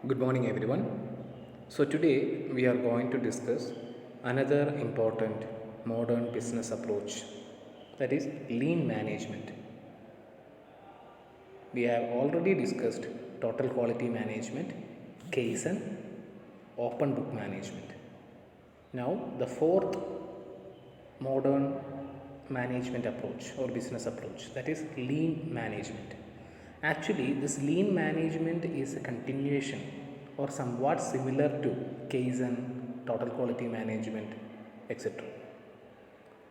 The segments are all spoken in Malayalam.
Good morning, everyone. So, today we are going to discuss another important modern business approach, that is lean management. We have already discussed total quality management, Kaizen, open book management. Now, the fourth modern management approach or business approach, that is lean management. Actually, this lean management is a continuation or somewhat similar to Kaizen, total quality management, etc.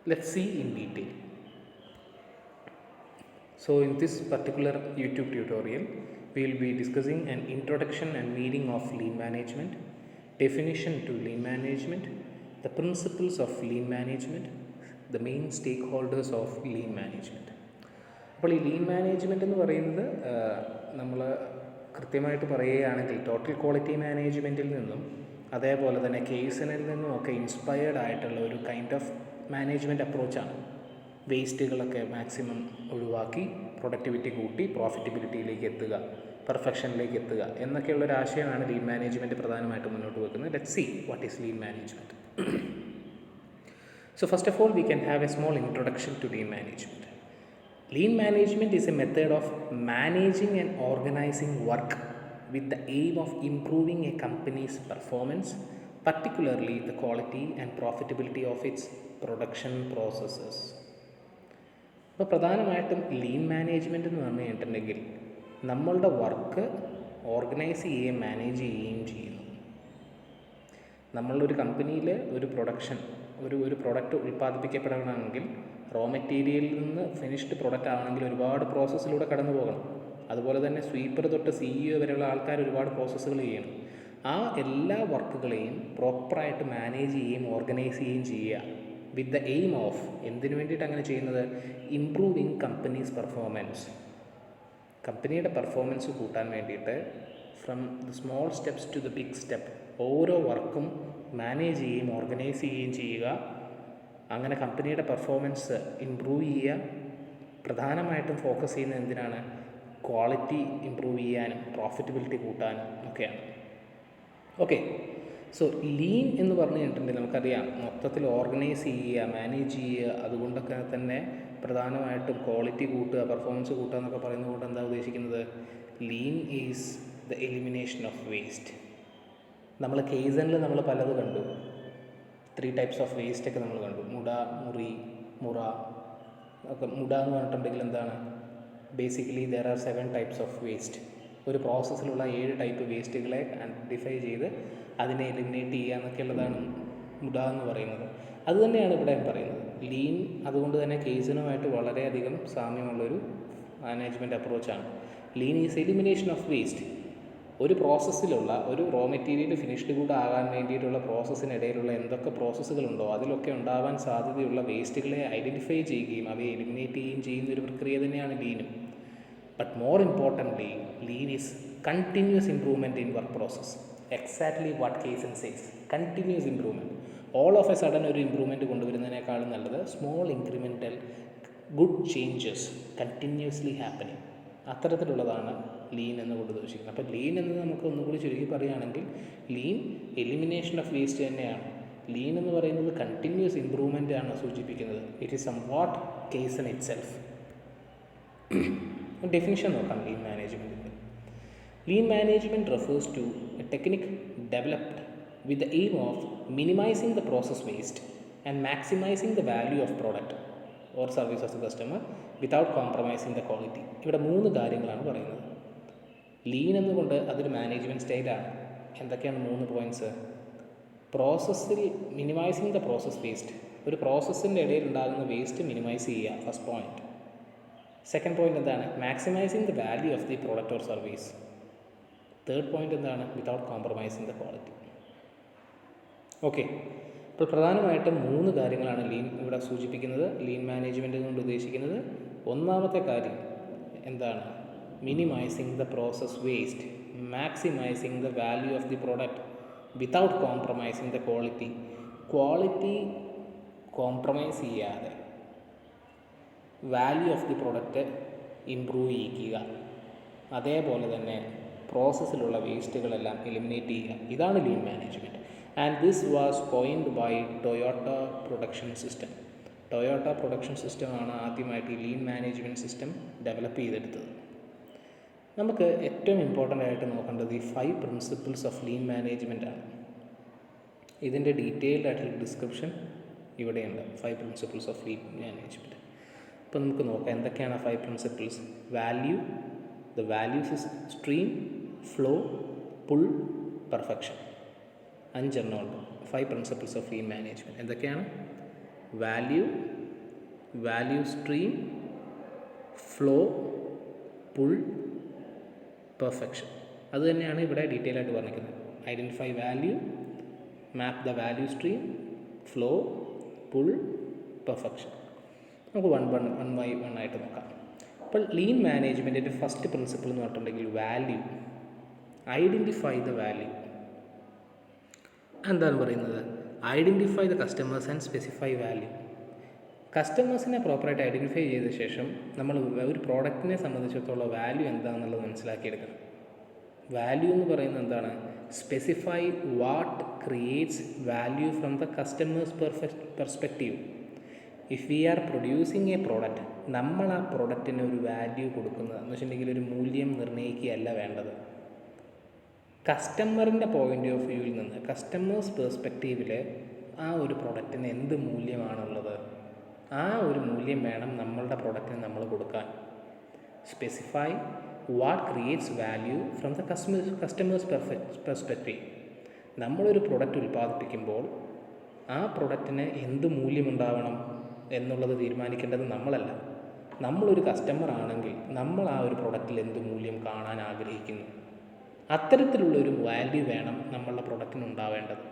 Let's see in detail. So, in this particular YouTube tutorial, we will be discussing an introduction and meaning of lean management, definition to lean management, the principles of lean management, the main stakeholders of lean management. അപ്പോൾ ഈ ലീൻ മാനേജ്മെൻറ്റ് എന്ന് പറയുന്നത് നമ്മൾ കൃത്യമായിട്ട് പറയുകയാണെങ്കിൽ ടോട്ടൽ ക്വാളിറ്റി മാനേജ്മെൻറ്റിൽ നിന്നും അതേപോലെ തന്നെ കേസിനിൽ നിന്നും ഒക്കെ ഇൻസ്പയർഡ് ആയിട്ടുള്ള ഒരു കൈൻഡ് ഓഫ് മാനേജ്മെൻറ്റ് അപ്രോച്ചാണ്. വേസ്റ്റുകളൊക്കെ മാക്സിമം ഒഴിവാക്കി പ്രൊഡക്ടിവിറ്റി കൂട്ടി പ്രോഫിറ്റബിലിറ്റിയിലേക്ക് എത്തുക, പെർഫെക്ഷനിലേക്ക് എത്തുക എന്നൊക്കെയുള്ളൊരു ആശയമാണ് ലീൻ മാനേജ്മെൻറ്റ് പ്രധാനമായിട്ടും മുന്നോട്ട് വെക്കുന്നത്. Let's see what is lean management. So first of all, we can have a small introduction to lean management. Lean management is a method of managing and organizing work with the aim of improving a company's performance, particularly the quality and profitability of its production processes. അപ്പോൾ പ്രധാനമായിട്ടും ലീൻ മാനേജ്മെൻറ്റ് എന്ന് പറഞ്ഞു കഴിഞ്ഞിട്ടുണ്ടെങ്കിൽ നമ്മളുടെ വർക്ക് ഓർഗനൈസ് ചെയ്യുകയും മാനേജ് ചെയ്യുകയും ചെയ്യുന്നു. നമ്മളൊരു കമ്പനിയിൽ ഒരു പ്രൊഡക്റ്റ് ഉൽപ്പാദിപ്പിക്കപ്പെടണമെങ്കിൽ റോ മെറ്റീരിയലിൽ നിന്ന് ഫിനിഷ്ഡ് പ്രൊഡക്റ്റ് ആവണമെങ്കിൽ ഒരുപാട് പ്രോസസ്സിലൂടെ കടന്നു പോകണം. അതുപോലെ തന്നെ സ്വീപ്പർ തൊട്ട് CEO വരെയുള്ള ആൾക്കാർ ഒരുപാട് പ്രോസസ്സുകൾ ചെയ്യണം. ആ എല്ലാ വർക്കുകളെയും പ്രോപ്പറായിട്ട് മാനേജ് ചെയ്യുകയും ഓർഗനൈസ് ചെയ്യുകയും ചെയ്യുക വിത്ത് ദ എയിം ഓഫ്, എന്തിനു വേണ്ടിയിട്ട് അങ്ങനെ ചെയ്യുന്നത്? ഇംപ്രൂവിങ് കമ്പനീസ് പെർഫോമൻസ്, കമ്പനിയുടെ പെർഫോമൻസ് കൂട്ടാൻ വേണ്ടിയിട്ട് from the small steps to the big step ഓരോ വർക്കും മാനേജ് ചെയ്യുകയും ഓർഗനൈസ് ചെയ്യുകയും ചെയ്യുക. അങ്ങനെ കമ്പനിയുടെ പെർഫോമൻസ് ഇമ്പ്രൂവ് ചെയ്യുക. പ്രധാനമായിട്ടും ഫോക്കസ് ചെയ്യുന്നത് എന്തിനാണ്? ക്വാളിറ്റി ഇമ്പ്രൂവ് ചെയ്യാനും പ്രോഫിറ്റബിലിറ്റി കൂട്ടാനും ഒക്കെയാണ്. ഓക്കെ, സോ ലീൻ എന്ന് പറഞ്ഞു കഴിഞ്ഞിട്ടുണ്ടെങ്കിൽ നമുക്കറിയാം മൊത്തത്തിൽ ഓർഗനൈസ് ചെയ്യുക, മാനേജ് ചെയ്യുക. അതുകൊണ്ടൊക്കെ തന്നെ പ്രധാനമായിട്ടും ക്വാളിറ്റി കൂട്ടുക, പെർഫോമൻസ് കൂട്ടുക എന്നൊക്കെ പറയുന്നത് കൊണ്ട് എന്താ ഉദ്ദേശിക്കുന്നത്? Lean is the elimination of waste. നമ്മൾ കേസനിൽ നമ്മൾ പലത് കണ്ടു. 3 ടൈപ്സ് ഓഫ് വേസ്റ്റൊക്കെ നമ്മൾ കണ്ടു. മുട, മുറ ഒക്കെ. മുട എന്ന് പറഞ്ഞിട്ടുണ്ടെങ്കിൽ എന്താണ്? Basically there are 7 types of waste. ഒരു പ്രോസസ്സിലുള്ള 7 ടൈപ്പ് വേസ്റ്റുകളെ ഐഡൻറ്റിഫൈ ചെയ്ത് അതിനെ എലിമിനേറ്റ് ചെയ്യുക എന്നൊക്കെയുള്ളതാണ് മുട എന്ന് പറയുന്നത്. അതുതന്നെയാണ് ഇവിടെ പറയുന്നത്. ലീൻ അതുകൊണ്ട് തന്നെ കേസിനുമായിട്ട് വളരെയധികം സാമ്യമുള്ളൊരു മാനേജ്മെൻറ്റ് അപ്രോച്ചാണ്. Lean is elimination of waste. ഒരു പ്രോസസ്സിലുള്ള ഒരു റോ മെറ്റീരിയൽ ഫിനിഷ്ഡ് ഗുഡ് ആകാൻ വേണ്ടിയിട്ടുള്ള പ്രോസസ്സിനിടയിലുള്ള എന്തൊക്കെ പ്രോസസ്സുകളുണ്ടോ അതിലൊക്കെ ഉണ്ടാവാൻ സാധ്യതയുള്ള വേസ്റ്റുകളെ ഐഡൻറ്റിഫൈ ചെയ്യുകയും അവയെ എലിമിനേറ്റ് ചെയ്യുകയും ചെയ്യുന്ന ഒരു പ്രക്രിയ തന്നെയാണ് ലീനും. But more importantly, lean is continuous improvement in work process. Exactly what kaizen says, continuous improvement. All of a sudden ഒരു ഇംപ്രൂവ്മെൻറ്റ് കൊണ്ടുവരുന്നതിനേക്കാളും നല്ലത് small incremental good changes continuously happening. അത്തരത്തിലുള്ളതാണ് ലീൻ എന്നുകൊണ്ട് ഉദ്ദേശിക്കുന്നത്. അപ്പോൾ ലീൻ എന്നത് നമുക്ക് ഒന്നുകൂടി ചുരുക്കി പറയുകയാണെങ്കിൽ ലീൻ എലിമിനേഷൻ ഓഫ് വേസ്റ്റ് തന്നെയാണ്. ലീൻ എന്ന് പറയുന്നത് കണ്ടിന്യൂസ് ഇംപ്രൂവ്മെൻ്റ് ആണ് സൂചിപ്പിക്കുന്നത്. It is somewhat kaizen itself. Definition നോക്കാം ലീൻ മാനേജ്മെൻറ്റിൻ്റെ. Lean management refers to a technique developed with the aim of minimising the process waste and maximising the value of product or service of the customer without compromising the quality. ഇവിടെ 3 കാര്യങ്ങളാണ് പറയുന്നത്. ലീൻ എന്നുകൊണ്ട് അതൊരു മാനേജ്മെൻറ്റ് സ്റ്റൈലാണ്. എന്തൊക്കെയാണ് 3 പോയിൻറ്റ്സ്? പ്രോസസ്സിൽ മിനിമൈസിങ് ദ പ്രോസസ് വേസ്റ്റ്. ഒരു പ്രോസസ്സിൻ്റെ ഇടയിൽ ഉണ്ടാകുന്ന വേസ്റ്റ് മിനിമൈസ് ചെയ്യുക, ഫസ്റ്റ് പോയിൻറ്റ്. സെക്കൻഡ് പോയിൻറ്റ് എന്താണ്? Maximizing the value of the product or service. Third point എന്താണ്? Without compromising the quality. Okay, അപ്പോൾ പ്രധാനമായിട്ടും 3 കാര്യങ്ങളാണ് ലീൻ ഇവിടെ സൂചിപ്പിക്കുന്നത്. ലീൻ മാനേജ്മെൻറ്റ് കൊണ്ട് ഉദ്ദേശിക്കുന്നത് ഒന്നാമത്തെ കാര്യം എന്താണ്? Minimizing the process waste, maximizing the value of the product without compromising the quality. Quality compromise ചെയ്യാതെ value of the product improve ചെയ്യിക്കുക. അതേപോലെ തന്നെ പ്രോസസ്സിലുള്ള വേസ്റ്റുകളെല്ലാം എലിമിനേറ്റ് ചെയ്യുക. ഇതാണ് lean management. And this was coined by Toyota production system. Toyota production സിസ്റ്റമാണ് ആദ്യമായിട്ട് ഈ ലീൻ മാനേജ്മെൻറ്റ് സിസ്റ്റം ഡെവലപ്പ് ചെയ്തെടുത്തത്. നമുക്ക് ഏറ്റവും ഇമ്പോർട്ടൻ്റ് ആയിട്ട് നോക്കേണ്ടത് ഈ 5 പ്രിൻസിപ്പിൾസ് ഓഫ് ലീൻ മാനേജ്മെൻ്റ് ആണ്. ഇതിൻ്റെ ഡീറ്റെയിൽഡ് ആയിട്ടുള്ള ഡിസ്ക്രിപ്ഷൻ ഇവിടെയുണ്ട്. 5 പ്രിൻസിപ്പിൾസ് ഓഫ് ലീൻ മാനേജ്മെൻറ്റ്. അപ്പോൾ നമുക്ക് നോക്കാം എന്തൊക്കെയാണ് 5 principles. Value, the values stream, flow, pull, perfection. 5 എണ്ണമുണ്ട്. 5 പ്രിൻസിപ്പിൾസ് ഓഫ് ലീൻ മാനേജ്മെൻറ്റ് എന്തൊക്കെയാണ്? Value, value stream, flow, pull, perfection. അത് തന്നെയാണ് ഇവിടെ ഡീറ്റെയിൽ ആയിട്ട് പറഞ്ഞിരിക്കുന്നത്. Identify value, map the value stream, flow, pull, perfection. നമുക്ക് വൺ ബൈ വൺ ആയിട്ട് നോക്കാം. അപ്പോൾ ലീൻ മാനേജ്മെൻറ്റിൻ്റെ ഫസ്റ്റ് പ്രിൻസിപ്പിൾ എന്ന് പറഞ്ഞിട്ടുണ്ടെങ്കിൽ വാല്യൂ. Identify the value. എന്താണ് പറയുന്നത്? Identify the customers and specify value. കസ്റ്റമേഴ്സിനെ പ്രോപ്പറായിട്ട് ഐഡൻറ്റിഫൈ ചെയ്ത ശേഷം നമ്മൾ ഒരു പ്രോഡക്റ്റിനെ സംബന്ധിച്ചിടത്തോളം വാല്യൂ എന്താണെന്നുള്ളത് മനസ്സിലാക്കിയെടുക്കണം. വാല്യൂ എന്ന് പറയുന്നത് എന്താണ്? Specify what creates value from the customer's perspective. If we are producing a product, നമ്മൾ ആ പ്രോഡക്റ്റിന് ഒരു വാല്യൂ കൊടുക്കുന്നത് എന്ന് വെച്ചിട്ടുണ്ടെങ്കിൽ ഒരു മൂല്യം നിർണ്ണയിക്കുകയല്ല വേണ്ടത്. കസ്റ്റമറിൻ്റെ പോയിൻ്റ് ഓഫ് വ്യൂവിൽ നിന്ന്, കസ്റ്റമേഴ്സ് പെർസ്പെക്റ്റീവിൽ ആ ഒരു പ്രോഡക്റ്റിന് എന്ത് മൂല്യമാണുള്ളത്, ആ ഒരു മൂല്യം വേണം നമ്മളുടെ പ്രോഡക്റ്റിന് നമ്മൾ കൊടുക്കാൻ. Specify what creates value from the customer's perspective. നമ്മളൊരു പ്രൊഡക്റ്റ് ഉൽപ്പാദിപ്പിക്കുമ്പോൾ ആ പ്രൊഡക്റ്റിന് എന്ത് മൂല്യമുണ്ടാവണം എന്നുള്ളത് തീരുമാനിക്കേണ്ടത് നമ്മളല്ല. നമ്മളൊരു കസ്റ്റമർ ആണെങ്കിൽ നമ്മൾ ആ ഒരു പ്രൊഡക്റ്റിൽ എന്ത് മൂല്യം കാണാൻ ആഗ്രഹിക്കുന്നു, അത്തരത്തിലുള്ളൊരു വാല്യൂ വേണം നമ്മളുടെ പ്രൊഡക്റ്റിന് ഉണ്ടാവേണ്ടത്.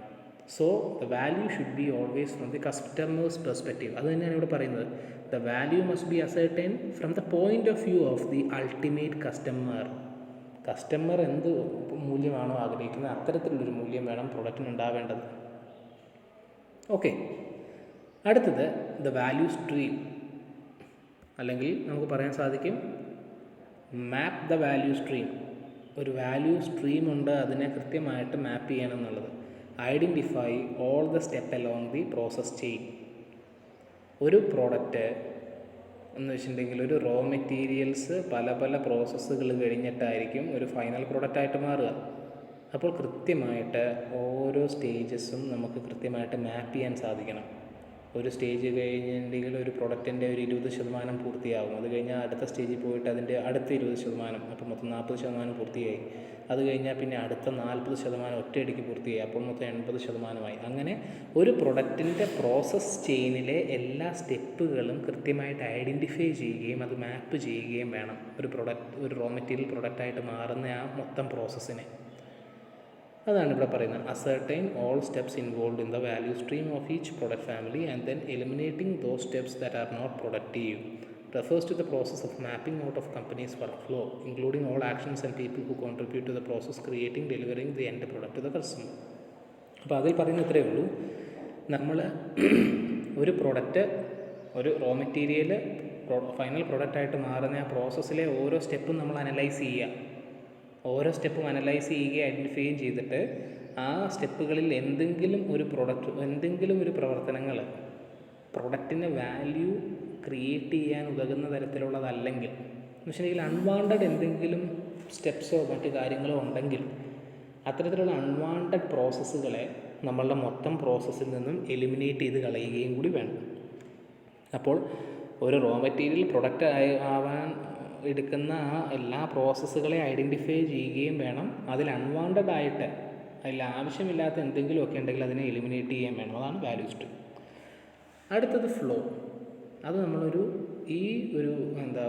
So the value should be always from the customers perspective. അത് തന്നെയാണ് ഇവിടെ പറയുന്നത്. The value must be ascertain from the point of view of the ultimate customer. Customer എന്ത് മൂല്യമാണോ ആഗ്രഹിക്കുന്നത് അത്തരത്തിലുള്ളൊരു മൂല്യം വേണം പ്രൊഡക്റ്റിന് ഉണ്ടാവേണ്ടത്. ഓക്കെ, അടുത്തത് ദ വാല്യൂ സ്ട്രീം, അല്ലെങ്കിൽ നമുക്ക് പറയാൻ സാധിക്കും മാപ്പ് ദ വാല്യൂ സ്ട്രീം. ഒരു വാല്യൂ സ്ട്രീം ഉണ്ട്, അതിനെ കൃത്യമായിട്ട് മാപ്പ് ചെയ്യണം എന്നുള്ളത്. Identify all the step along the process chain. ഒരു പ്രോഡക്റ്റ് എന്ന് വെച്ചിട്ടുണ്ടെങ്കിൽ ഒരു റോ മെറ്റീരിയൽസ് പല പല പ്രോസസ്സുകൾ കഴിഞ്ഞിട്ടായിരിക്കും ഒരു ഫൈനൽ പ്രോഡക്റ്റായിട്ട് മാറുക. അപ്പോൾ കൃത്യമായിട്ട് ഓരോ സ്റ്റേജസും നമുക്ക് കൃത്യമായിട്ട് മാപ്പ് ചെയ്യാൻ സാധിക്കണം. ഒരു സ്റ്റേജ് കഴിഞ്ഞിട്ടുണ്ടെങ്കിൽ ഒരു പ്രൊഡക്റ്റിൻ്റെ ഒരു 20% പൂർത്തിയാകും. അത് കഴിഞ്ഞാൽ അടുത്ത സ്റ്റേജിൽ പോയിട്ട് അതിൻ്റെ അടുത്ത 20%, അപ്പോൾ മൊത്തം 40% പൂർത്തിയായി. അത് കഴിഞ്ഞാൽ പിന്നെ അടുത്ത 40% ഒറ്റയടിക്ക് പൂർത്തിയായി, അപ്പോൾ മൊത്തം 80%. അങ്ങനെ ഒരു പ്രൊഡക്റ്റിൻ്റെ പ്രോസസ്സ് ചെയിനിലെ എല്ലാ സ്റ്റെപ്പുകളും കൃത്യമായിട്ട് ഐഡൻറ്റിഫൈ ചെയ്യുകയും അത് മാപ്പ് ചെയ്യുകയും വേണം ഒരു റോ മെറ്റീരിയൽ പ്രൊഡക്റ്റായിട്ട് മാറുന്ന ആ മൊത്തം പ്രോസസ്സിനെ. അതാണ് ഇവിടെ പറയുന്നത്. Ascertain all steps involve in the value stream of each product family and then eliminating those steps that are not productive refers to the process of mapping out of company's workflow, including all actions and people who contribute to the process, creating, delivering the end product to the customer. അപ്പോൾ അതിൽ പറയുന്ന ഇത്രയേ ഉള്ളൂ. നമ്മൾ ഒരു പ്രോഡക്റ്റ്, ഒരു റോ മെറ്റീരിയൽ ഫൈനൽ പ്രൊഡക്റ്റായിട്ട് മാറുന്ന ആ പ്രോസസ്സിലെ ഓരോ സ്റ്റെപ്പും നമ്മൾ അനലൈസ് ചെയ്യുക. ഓരോ സ്റ്റെപ്പും അനലൈസ് ചെയ്യുകയും ഐഡൻറ്റിഫൈയും ചെയ്തിട്ട് ആ സ്റ്റെപ്പുകളിൽ എന്തെങ്കിലും ഒരു പ്രവർത്തനങ്ങൾ പ്രൊഡക്റ്റിന് വാല്യൂ ക്രിയേറ്റ് ചെയ്യാൻ ഉതകുന്ന തരത്തിലുള്ളതല്ലെങ്കിൽ, എന്ന് വെച്ചിട്ടുണ്ടെങ്കിൽ അൺവാണ്ടഡ് എന്തെങ്കിലും സ്റ്റെപ്സോ മറ്റു കാര്യങ്ങളോ ഉണ്ടെങ്കിൽ അത്തരത്തിലുള്ള അൺവാണ്ടഡ് പ്രോസസ്സുകളെ നമ്മളുടെ മൊത്തം പ്രോസസ്സിൽ നിന്നും എലിമിനേറ്റ് ചെയ്ത് കളയുകയും കൂടി വേണം. അപ്പോൾ ഒരു റോ മെറ്റീരിയൽ പ്രൊഡക്റ്റ് ആവാൻ എടുക്കുന്ന ആ എല്ലാ പ്രോസസ്സുകളെ ഐഡൻറ്റിഫൈ ചെയ്യുകയും വേണം. അതിൽ അൺവാണ്ടഡ് ആയിട്ട് അതിൽ ആവശ്യമില്ലാത്ത എന്തെങ്കിലുമൊക്കെ ഉണ്ടെങ്കിൽ അതിനെ എലിമിനേറ്റ് ചെയ്യാൻ വേണം. അതാണ് വാല്യൂ സ്ട്രീം. അടുത്തത് ഫ്ലോ. അത് നമ്മളൊരു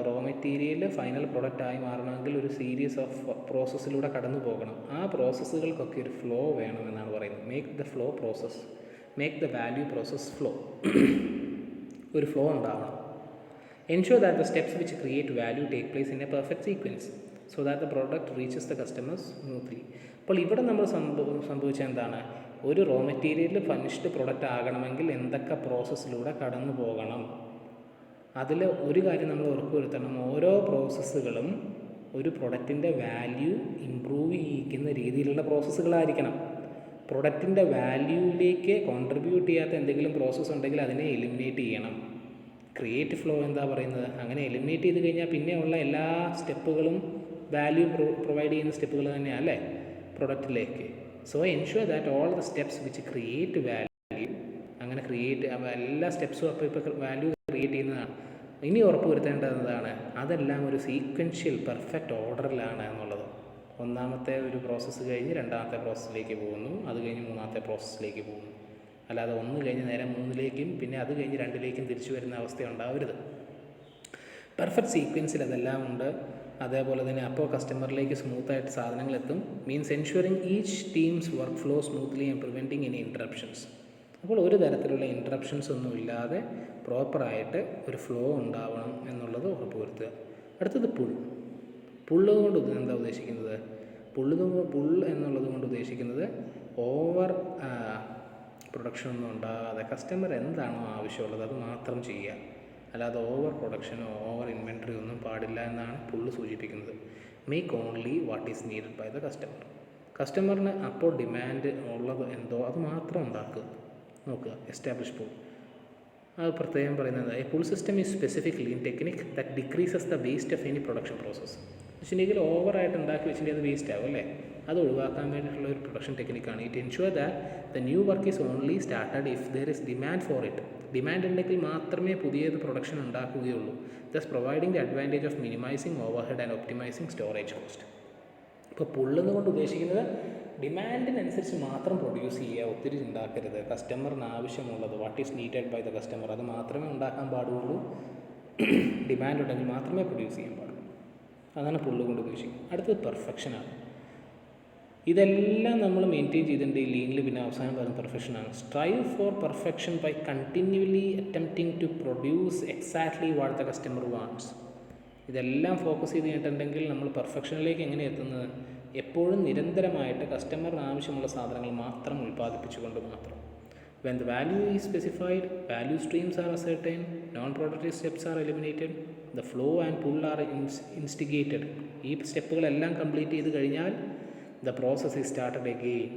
റോ മെറ്റീരിയൽ ഫൈനൽ പ്രൊഡക്റ്റായി മാറണമെങ്കിൽ ഒരു സീരീസ് ഓഫ് പ്രോസസ്സിലൂടെ കടന്നു പോകണം. ആ പ്രോസസ്സുകൾക്കൊക്കെ ഒരു ഫ്ലോ വേണമെന്നാണ് പറയുന്നത്. Make the value process flow. ഒരു ഫ്ലോ ഉണ്ടാവണം. Ensure that the steps which create value take place in a perfect sequence so that the product reaches the customers smoothly. അപ്പോൾ ഇവിടെ നമ്മൾ സംഭവിച്ച എന്താണ്? ഒരു റോ മെറ്റീരിയൽ ഫിനിഷ്ഡ് പ്രൊഡക്റ്റ് ആകണമെങ്കിൽ എന്തൊക്കെ പ്രോസസ്സിലൂടെ കടന്നു പോകണം. അതിൽ ഒരു കാര്യം നമ്മൾ ഉറപ്പുവരുത്തണം, ഓരോ പ്രോസസ്സുകളും ഒരു പ്രൊഡക്റ്റിൻ്റെ വാല്യൂ ഇമ്പ്രൂവ് ചെയ്യിക്കുന്ന രീതിയിലുള്ള പ്രോസസ്സുകളായിരിക്കണം. പ്രൊഡക്റ്റിൻ്റെ വാല്യൂവിലേക്ക് കോൺട്രിബ്യൂട്ട് ചെയ്യാത്ത എന്തെങ്കിലും പ്രോസസ്സ് ഉണ്ടെങ്കിൽ അതിനെ എലിമിനേറ്റ് ചെയ്യണം. ക്രിയേറ്റ് ഫ്ലോ എന്താ പറയുന്നത്? അങ്ങനെ എലിമിനേറ്റ് ചെയ്ത് കഴിഞ്ഞാൽ പിന്നെയുള്ള എല്ലാ സ്റ്റെപ്പുകളും വാല്യൂ പ്രൊവൈഡ് ചെയ്യുന്ന സ്റ്റെപ്പുകൾ തന്നെയാണ് അല്ലേ പ്രൊഡക്റ്റിലേക്ക്. So ensure that all the steps which create value, അങ്ങനെ ക്രിയേറ്റ് എല്ലാ സ്റ്റെപ്സും ഇപ്പോൾ വാല്യൂ ക്രിയേറ്റ് ചെയ്യുന്നതാണ്. ഇനി ഉറപ്പ് വരുത്തേണ്ടതാണ് അതെല്ലാം ഒരു സീക്വൻഷ്യൽ പെർഫെക്റ്റ് ഓർഡറിലാണ് എന്നുള്ളത്. ഒന്നാമത്തെ ഒരു പ്രോസസ്സ് കഴിഞ്ഞ് രണ്ടാമത്തെ പ്രോസസ്സിലേക്ക് പോകുന്നു, അത് കഴിഞ്ഞ് മൂന്നാമത്തെ പ്രോസസ്സിലേക്ക് പോകുന്നു. അല്ലാതെ ഒന്ന് കഴിഞ്ഞ് നേരെ 3ലേക്കും പിന്നെ അത് കഴിഞ്ഞ് 2ലേക്കും തിരിച്ചു വരുന്ന അവസ്ഥ ഉണ്ടാവരുത്. പെർഫെക്റ്റ് സീക്വൻസിൽ അതെല്ലാം ഉണ്ട്. അതേപോലെ തന്നെ അപ്പോൾ കസ്റ്റമറിലേക്ക് സ്മൂത്തായിട്ട് സാധനങ്ങൾ എത്തും. Means ensuring each teams work flow smoothly and preventing any interruptions. അപ്പോൾ ഒരു തരത്തിലുള്ള ഇൻറ്ററപ്ഷൻസ് ഒന്നും ഇല്ലാതെ പ്രോപ്പറായിട്ട് ഒരു ഫ്ലോ ഉണ്ടാവണം എന്നുള്ളത് ഉറപ്പ് വരുത്തുക. അടുത്തത് പുള്ള് കൊണ്ട് എന്താ ഉദ്ദേശിക്കുന്നത്? പുൾ എന്നുള്ളത് കൊണ്ട് ഉദ്ദേശിക്കുന്നത് ഓവർ പ്രൊഡക്ഷൻ ഒന്നും ഉണ്ടാകാതെ കസ്റ്റമർ എന്താണോ ആവശ്യമുള്ളത് അത് മാത്രം ചെയ്യുക. അല്ലാതെ ഓവർ പ്രൊഡക്ഷനോ ഓവർ ഇൻവെൻട്രി ഒന്നും പാടില്ല എന്നാണ് പുള്ള് സൂചിപ്പിക്കുന്നത്. Make only what is needed by the customer. കസ്റ്റമറിന് അപ്പോൾ ഡിമാൻഡ് ഉള്ളത് എന്തോ അത് മാത്രം ഉണ്ടാക്കുക, നോക്കുക. എസ്റ്റാബ്ലിഷ് പുൾ അത് പ്രത്യേകം പറയുന്നത് A pull system is specific lean technique that decreases the waste of any production process. വെച്ചിട്ടുണ്ടെങ്കിൽ ഓവറായിട്ട് ഉണ്ടാക്കി വെച്ചിട്ടുണ്ടെങ്കിൽ അത് വേസ്റ്റ് ആവും അല്ലേ? അത് ഒഴിവാക്കാൻ വേണ്ടിയിട്ടുള്ള ഒരു പ്രൊഡക്ഷൻ ടെക്നിക്കാണ്. It ensure that the new work is only started if there is demand for it. Demand ഉണ്ടെങ്കിൽ മാത്രമേ പുതിയത് പ്രൊഡക്ഷൻ ഉണ്ടാക്കുകയുള്ളൂ. Thus providing the advantage of minimizing overhead and optimizing storage cost. ഇപ്പോൾ പുള്ളെന്ന് കൊണ്ട് ഉദ്ദേശിക്കുന്നത് ഡിമാൻഡിനനുസരിച്ച് മാത്രം പ്രൊഡ്യൂസ് ചെയ്യുക, ഒത്തിരി ഉണ്ടാക്കരുത്. കസ്റ്റമറിന് ആവശ്യമുള്ളത് what is needed by the customer അത് മാത്രമേ ഉണ്ടാക്കാൻ പാടുള്ളൂ. ഡിമാൻഡ് ഉണ്ടെങ്കിൽ മാത്രമേ പ്രൊഡ്യൂസ് ചെയ്യാൻ പാടുള്ളൂ. അതാണ് പുള്ള് കൊണ്ട് ഉദ്ദേശിക്കുന്നത്. അടുത്തത് പെർഫെക്ഷനാണ്. ഇതെല്ലാം നമ്മൾ മെയിൻറ്റെയിൻ ചെയ്തിട്ടുണ്ട് ഈ ലീനിൽ. പിന്നെ അവസാനം പറയുന്ന പെർഫെക്ഷനാണ്. Strive for perfection by continually attempting to produce exactly what the customer wants. ഇതെല്ലാം ഫോക്കസ് ചെയ്ത് കഴിഞ്ഞിട്ടുണ്ടെങ്കിൽ നമ്മൾ പെർഫെക്ഷനിലേക്ക് എങ്ങനെ എത്തുന്നത്? എപ്പോഴും നിരന്തരമായിട്ട് കസ്റ്റമറിന് ആവശ്യമുള്ള സാധനങ്ങൾ മാത്രം ഉൽപ്പാദിപ്പിച്ചുകൊണ്ട് മാത്രം. When the value is specified, value streams are ascertained, non-productive steps are eliminated, the flow and pull are instigated. ഈ സ്റ്റെപ്പുകളെല്ലാം കംപ്ലീറ്റ് ചെയ്ത് കഴിഞ്ഞാൽ the process is started again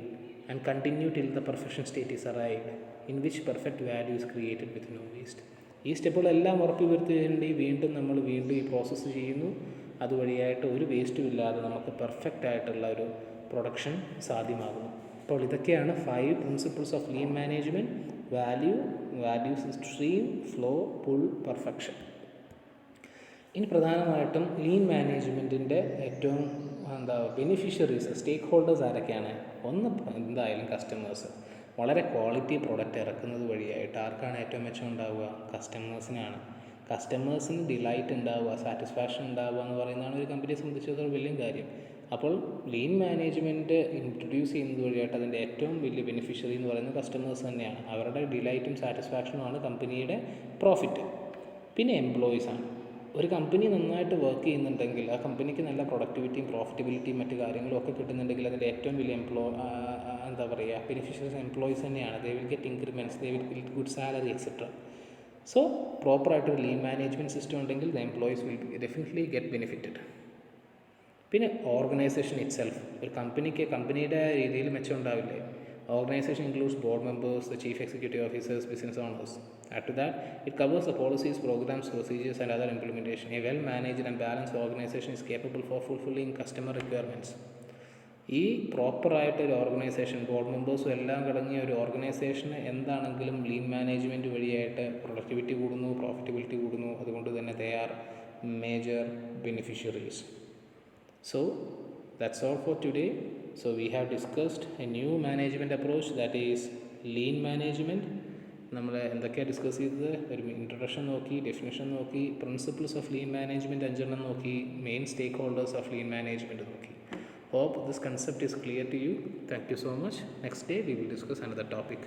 and continue till the perfection state is arrived, in which perfect value is created with no waste. ഈ സ്റ്റെപ്പുകളെല്ലാം ഉറപ്പി വരുത്തിയിട്ടുണ്ടെങ്കിൽ വീണ്ടും ഈ പ്രോസസ്സ് ചെയ്യുന്നു. അതുവഴിയായിട്ട് ഒരു വേസ്റ്റും ഇല്ലാതെ നമുക്ക് പെർഫെക്റ്റ് ആയിട്ടുള്ള ഒരു പ്രൊഡക്ഷൻ സാധ്യമാകുന്നു. അപ്പോൾ ഇതൊക്കെയാണ് 5 principles of lean management: value stream, flow, pull, perfection. ഇനി പ്രധാനമായിട്ടും ലീൻ മാനേജ്മെൻറ്റിൻ്റെ ഏറ്റവും ബെനിഫിഷ്യറീസ്, സ്റ്റേക്ക് ഹോൾഡേഴ്സ് ആരൊക്കെയാണ്? ഒന്ന് എന്തായാലും കസ്റ്റമേഴ്സ്. വളരെ ക്വാളിറ്റി പ്രോഡക്റ്റ് ഇറക്കുന്നത് വഴിയായിട്ട് ആർക്കാണ് ഏറ്റവും മെച്ചം ഉണ്ടാവുക? കസ്റ്റമേഴ്സിനാണ്. കസ്റ്റമേഴ്സിന് ഡിലൈറ്റ് ഉണ്ടാവുക, സാറ്റിസ്ഫാക്ഷൻ ഉണ്ടാവുക എന്ന് പറയുന്നതാണ് ഒരു കമ്പനിയെ സംബന്ധിച്ചിടത്തോളം വലിയ കാര്യം. അപ്പോൾ ലീൻ മാനേജ്മെൻറ്റ് ഇൻട്രൊഡ്യൂസ് ചെയ്യുന്നത് വഴിയായിട്ട് അതിൻ്റെ ഏറ്റവും വലിയ ബെനിഫിഷ്യറി എന്ന് പറയുന്നത് കസ്റ്റമേഴ്സ് തന്നെയാണ്. അവരുടെ ഡിലൈറ്റും സാറ്റിസ്ഫാക്ഷനുമാണ് കമ്പനിയുടെ പ്രോഫിറ്റ്. പിന്നെ എംപ്ലോയീസാണ്. ഒരു കമ്പനി നന്നായിട്ട് വർക്ക് ചെയ്യുന്നുണ്ടെങ്കിൽ ആ കമ്പനിക്ക് നല്ല പ്രൊഡക്ടിവിറ്റിയും പ്രോഫിറ്റബിലിറ്റിയും മറ്റു കാര്യങ്ങളും ഒക്കെ കിട്ടുന്നുണ്ടെങ്കിൽ അതിൻ്റെ ഏറ്റവും വലിയ ബെനിഫിഷ്യറീസ് എംപ്ലോയീസ് തന്നെയാണ്. They will get increments, they will get good salary etcetera. So പ്രോപ്പറായിട്ടൊരു ലീൻ മാനേജ്മെൻറ്റ് സിസ്റ്റം ഉണ്ടെങ്കിൽ the employees will definitely get benefited. പിന്നെ ഓർഗനൈസേഷൻ ഇറ്റ്സെൽഫ്. ഒരു കമ്പനിയുടെ രീതിയിൽ മെച്ചം ഉണ്ടാവില്ലേ? Organisation includes board members, the chief executive officers, business owners. After that, it covers the policies, programs, procedures and other implementation. A well-managed and balanced organization is capable for fulfilling customer requirements. ഈ പ്രോപ്പറായിട്ടൊരു ഓർഗനൈസേഷൻ, ബോർഡ് മെമ്പേഴ്സും എല്ലാം കടങ്ങിയ ഒരു ഓർഗനൈസേഷന് എന്താണെങ്കിലും ലീൻ മാനേജ്മെൻറ്റ് വഴിയായിട്ട് പ്രൊഡക്ടിവിറ്റി കൂടുന്നു, പ്രോഫിറ്റബിലിറ്റി കൂടുന്നു. അതുകൊണ്ട് തന്നെ they are major beneficiaries. So that's all for today. So we have discussed a new management approach, that is lean management. നമ്മൾ എന്തൊക്കെയാണ് ഡിസ്കസ് ചെയ്തത്? ഒരു ഇൻട്രൊഡക്ഷൻ നോക്കി, ഡെഫിനിഷൻ നോക്കി, പ്രിൻസിപ്പിൾസ് ഓഫ് ലീൻ മാനേജ്മെൻറ്റ് 5 നോക്കി, main stakeholders of lean management നോക്കി. Hope this concept is clear to you. Thank you so much. Next day we will discuss another topic.